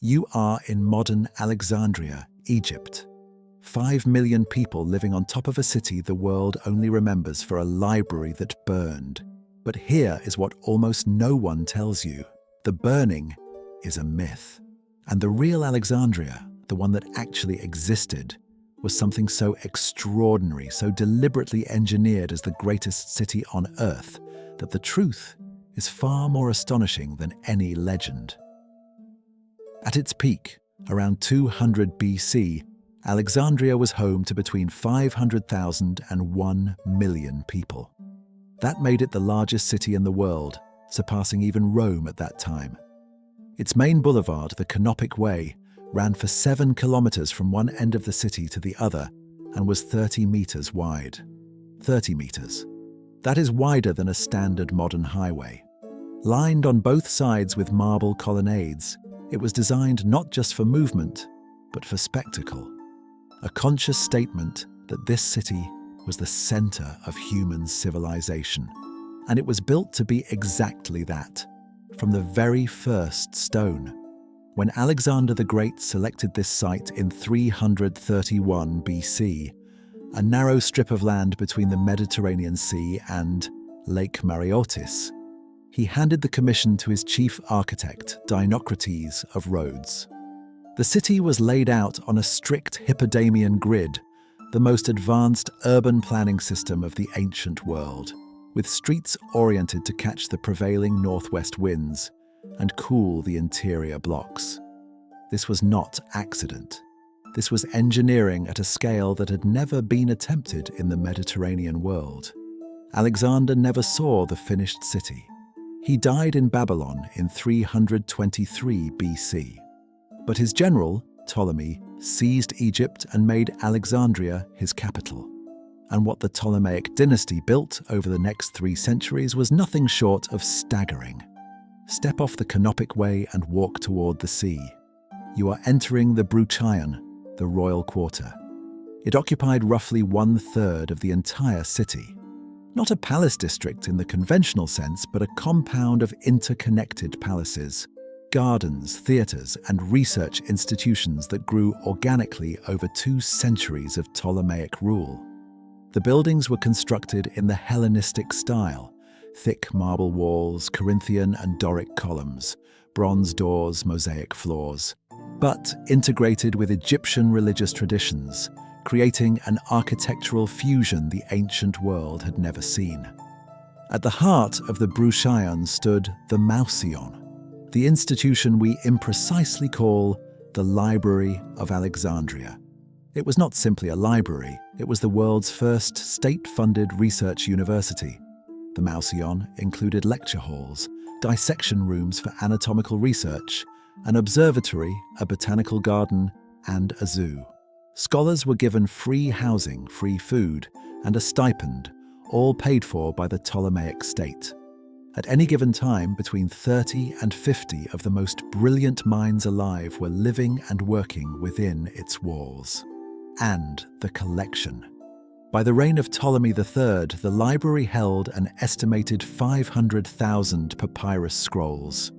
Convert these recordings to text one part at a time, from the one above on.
You are in modern Alexandria, Egypt. 5 million people living on top of a city the world only remembers for a library that burned. But here is what almost no one tells you. The burning is a myth. And the real Alexandria, the one that actually existed, was something so extraordinary, so deliberately engineered as the greatest city on earth, that the truth is far more astonishing than any legend. At its peak, around 200 BC, Alexandria was home to between 500,000 and 1 million people. That made it the largest city in the world, surpassing even Rome at that time. Its main boulevard, the Canopic Way, ran for 7 kilometers from one end of the city to the other and was 30 meters wide. 30 meters. That is wider than a standard modern highway. Lined on both sides with marble colonnades, it was designed not just for movement, but for spectacle. A conscious statement that this city was the center of human civilization. And it was built to be exactly that, from the very first stone. When Alexander the Great selected this site in 331 BC, a narrow strip of land between the Mediterranean Sea and Lake Mareotis, he handed the commission to his chief architect, Dinocrates of Rhodes. The city was laid out on a strict Hippodamian grid, the most advanced urban planning system of the ancient world, with streets oriented to catch the prevailing northwest winds and cool the interior blocks. This was not accident. This was engineering at a scale that had never been attempted in the Mediterranean world. Alexander never saw the finished city. He died in Babylon in 323 BC. But his general, Ptolemy, seized Egypt and made Alexandria his capital. And what the Ptolemaic Dynasty built over the next 3 centuries was nothing short of staggering. Step off the Canopic Way and walk toward the sea. You are entering the Brucheion, the royal quarter. It occupied roughly 1/3 of the entire city. Not a palace district in the conventional sense, but a compound of interconnected palaces, gardens, theatres, and research institutions that grew organically over 2 centuries of Ptolemaic rule. The buildings were constructed in the Hellenistic style: thick marble walls, Corinthian and Doric columns, bronze doors, mosaic floors, but integrated with Egyptian religious traditions, creating an architectural fusion the ancient world had never seen. At the heart of the Brucheion stood the Mouseion, the institution we imprecisely call the Library of Alexandria. It was not simply a library, it was the world's first state-funded research university. The Mouseion included lecture halls, dissection rooms for anatomical research, an observatory, a botanical garden, and a zoo. Scholars were given free housing, free food, and a stipend, all paid for by the Ptolemaic state. At any given time, between 30 and 50 of the most brilliant minds alive were living and working within its walls. And the collection. By the reign of Ptolemy III, the library held an estimated 500,000 papyrus scrolls.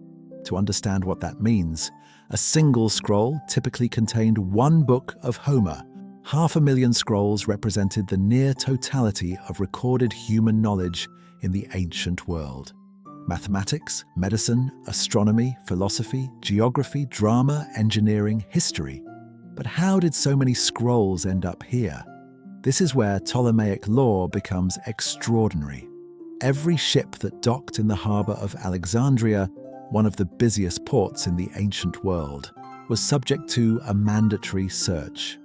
To understand what that means, a single scroll typically contained 1 book of Homer. 500,000 scrolls represented the near totality of recorded human knowledge in the ancient world. Mathematics, medicine, astronomy, philosophy, geography, drama, engineering, history. But how did so many scrolls end up here? This is where Ptolemaic law becomes extraordinary. Every ship that docked in the harbor of Alexandria, one of the busiest ports in the ancient world, was subject to a mandatory search.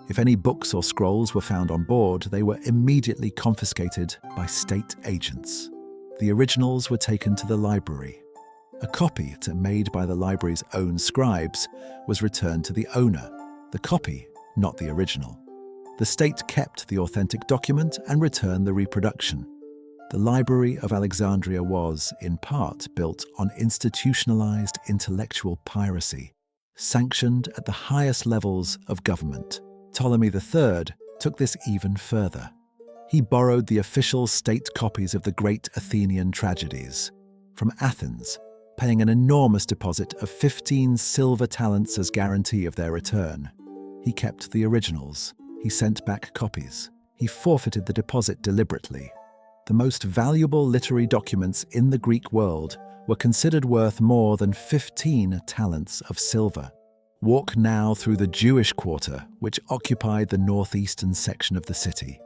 If any books or scrolls were found on board, they were immediately confiscated by state agents. The originals were taken to the library. A copy, made by the library's own scribes, was returned to the owner. The copy, not the original. The state kept the authentic document and returned the reproduction. The Library of Alexandria was, in part, built on institutionalized intellectual piracy, sanctioned at the highest levels of government. Ptolemy III took this even further. He borrowed the official state copies of the great Athenian tragedies. From Athens, paying an enormous deposit of 15 silver talents as guarantee of their return. He kept the originals. He sent back copies. He forfeited the deposit deliberately. The most valuable literary documents in the Greek world were considered worth more than 15 talents of silver. Walk now through the Jewish quarter, which occupied the northeastern section of the city.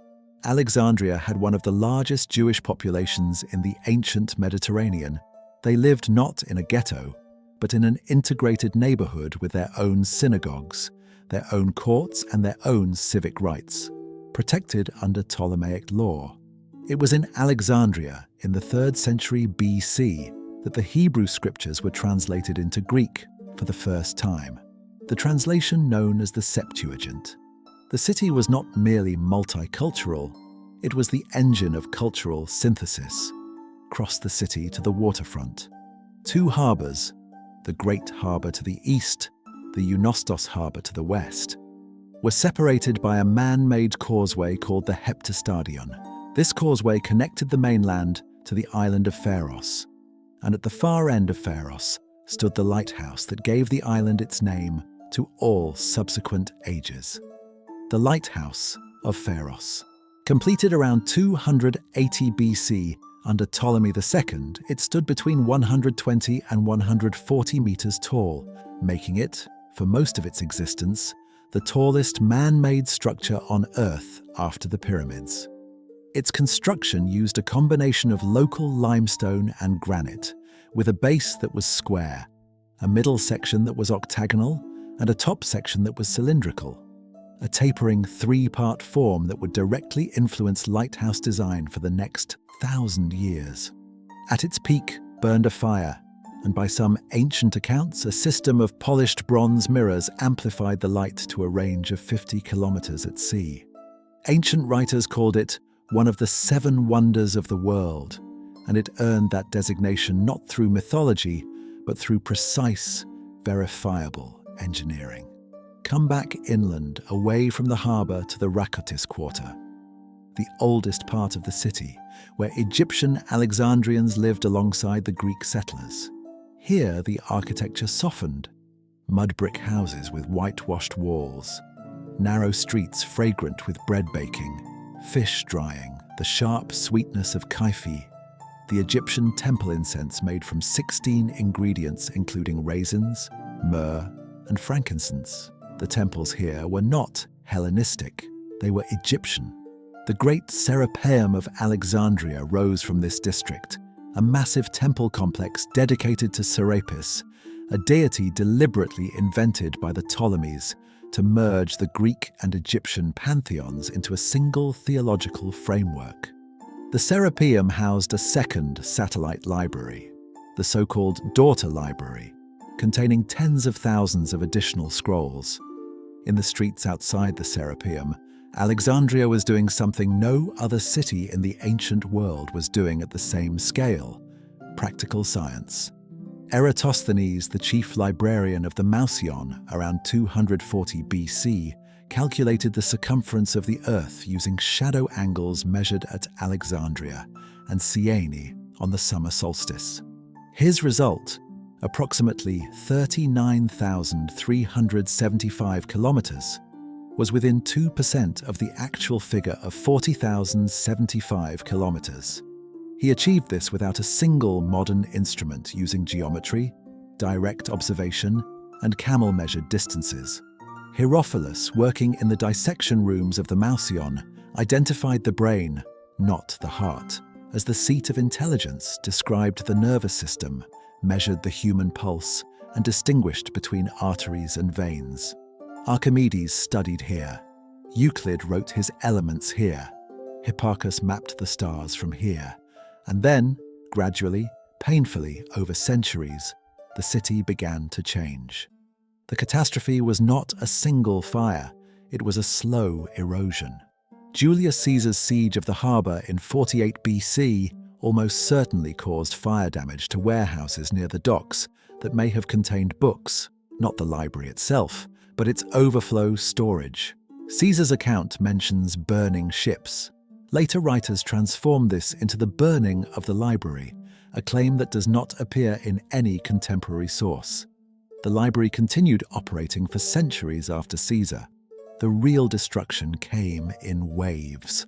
Alexandria had one of the largest Jewish populations in the ancient Mediterranean. They lived not in a ghetto, but in an integrated neighborhood with their own synagogues, their own courts, and their own civic rights, protected under Ptolemaic law. It was in Alexandria, in the 3rd century BC, that the Hebrew scriptures were translated into Greek for the first time, the translation known as the Septuagint. The city was not merely multicultural, it was the engine of cultural synthesis. Cross the city to the waterfront. 2 harbors, the Great Harbor to the east, the Eunostos Harbor to the west, were separated by a man-made causeway called the Heptastadion. This causeway connected the mainland to the island of Pharos, and at the far end of Pharos stood the lighthouse that gave the island its name to all subsequent ages. The Lighthouse of Pharos. Completed around 280 BC under Ptolemy II, it stood between 120 and 140 meters tall, making it, for most of its existence, the tallest man-made structure on Earth after the pyramids. Its construction used a combination of local limestone and granite, with a base that was square, a middle section that was octagonal, and a top section that was cylindrical, a tapering 3-part form that would directly influence lighthouse design for the next 1,000 years. At its peak burned a fire, and by some ancient accounts, a system of polished bronze mirrors amplified the light to a range of 50 kilometers at sea. Ancient writers called it one of the 7 wonders of the world, and it earned that designation not through mythology, but through precise, verifiable engineering. Come back inland, away from the harbor to the Rhakotis quarter, the oldest part of the city, where Egyptian Alexandrians lived alongside the Greek settlers. Here the architecture softened. Mud brick houses with whitewashed walls, narrow streets fragrant with bread baking, fish drying, the sharp sweetness of kaifi, the Egyptian temple incense made from 16 ingredients including raisins, myrrh, and frankincense. The temples here were not Hellenistic, they were Egyptian. The great Serapeum of Alexandria rose from this district, a massive temple complex dedicated to Serapis, a deity deliberately invented by the Ptolemies to merge the Greek and Egyptian pantheons into a single theological framework. The Serapeum housed a second satellite library, the so-called daughter library, containing tens of thousands of additional scrolls. In the streets outside the Serapeum, Alexandria was doing something no other city in the ancient world was doing at the same scale: practical science. Eratosthenes, the chief librarian of the Mouseion around 240 BC, calculated the circumference of the Earth using shadow angles measured at Alexandria and Syene on the summer solstice. His result, approximately 39,375 kilometers, was within 2% of the actual figure of 40,075 kilometers. He achieved this without a single modern instrument, using geometry, direct observation, and camel-measured distances. Herophilus, working in the dissection rooms of the Mouseion, identified the brain, not the heart, as the seat of intelligence, described the nervous system, measured the human pulse, and distinguished between arteries and veins. Archimedes studied here. Euclid wrote his elements here. Hipparchus mapped the stars from here. And then, gradually, painfully, over centuries, the city began to change. The catastrophe was not a single fire, it was a slow erosion. Julius Caesar's siege of the harbor in 48 BC almost certainly caused fire damage to warehouses near the docks that may have contained books, not the library itself, but its overflow storage. Caesar's account mentions burning ships. Later writers transformed this into the burning of the library, a claim that does not appear in any contemporary source. The library continued operating for centuries after Caesar. The real destruction came in waves.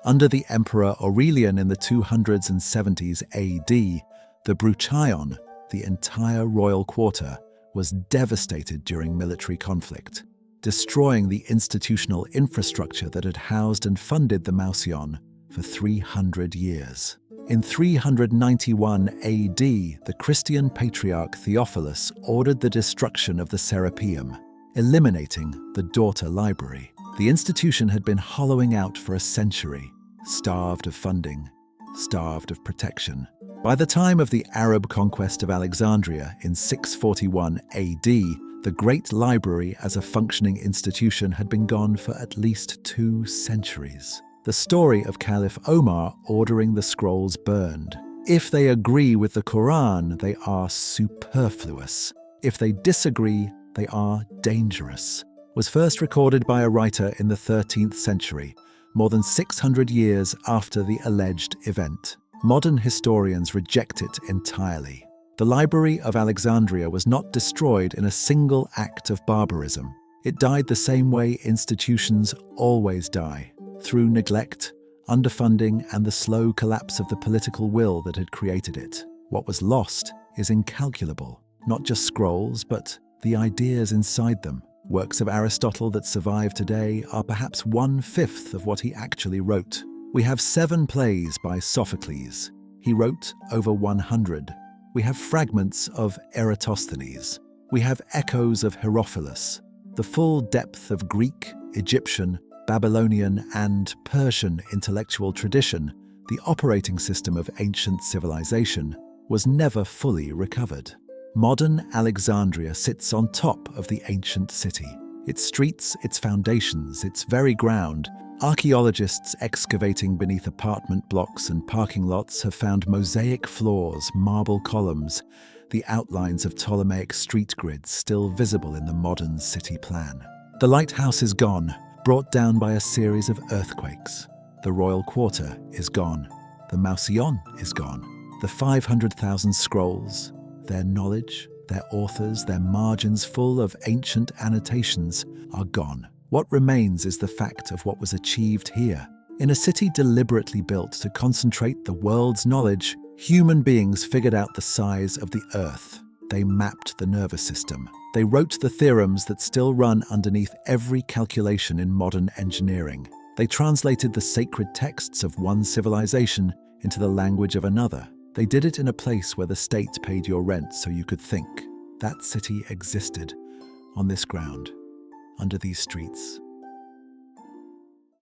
Under the Emperor Aurelian in the 270s AD, the Brucheion, the entire royal quarter, was devastated during military conflict, destroying the institutional infrastructure that had housed and funded the Mouseion for 300 years. In 391 AD, the Christian patriarch Theophilus ordered the destruction of the Serapeum, eliminating the daughter library. The institution had been hollowing out for a century, starved of funding, starved of protection. By the time of the Arab conquest of Alexandria in 641 AD, the Great Library as a functioning institution had been gone for at least 2 centuries. The story of Caliph Omar ordering the scrolls burned. If they agree with the Quran, they are superfluous. If they disagree, they are dangerous, was first recorded by a writer in the 13th century, more than 600 years after the alleged event. Modern historians reject it entirely. The Library of Alexandria was not destroyed in a single act of barbarism. It died the same way institutions always die, through neglect, underfunding, and the slow collapse of the political will that had created it. What was lost is incalculable, not just scrolls, but the ideas inside them. Works of Aristotle that survive today are perhaps 1/5 of what he actually wrote. We have 7 plays by Sophocles. He wrote over 100. We have fragments of Eratosthenes. We have echoes of Herophilus. The full depth of Greek, Egyptian, Babylonian, and Persian intellectual tradition, the operating system of ancient civilization, was never fully recovered. Modern Alexandria sits on top of the ancient city. Its streets, its foundations, its very ground. Archaeologists excavating beneath apartment blocks and parking lots have found mosaic floors, marble columns, the outlines of Ptolemaic street grids still visible in the modern city plan. The lighthouse is gone, brought down by a series of earthquakes. The royal quarter is gone. The Mouseion is gone. The 500,000 scrolls, their knowledge, their authors, their margins full of ancient annotations are gone. What remains is the fact of what was achieved here. In a city deliberately built to concentrate the world's knowledge, human beings figured out the size of the earth. They mapped the nervous system. They wrote the theorems that still run underneath every calculation in modern engineering. They translated the sacred texts of one civilization into the language of another. They did it in a place where the state paid your rent so you could think. That city existed on this ground, under these streets.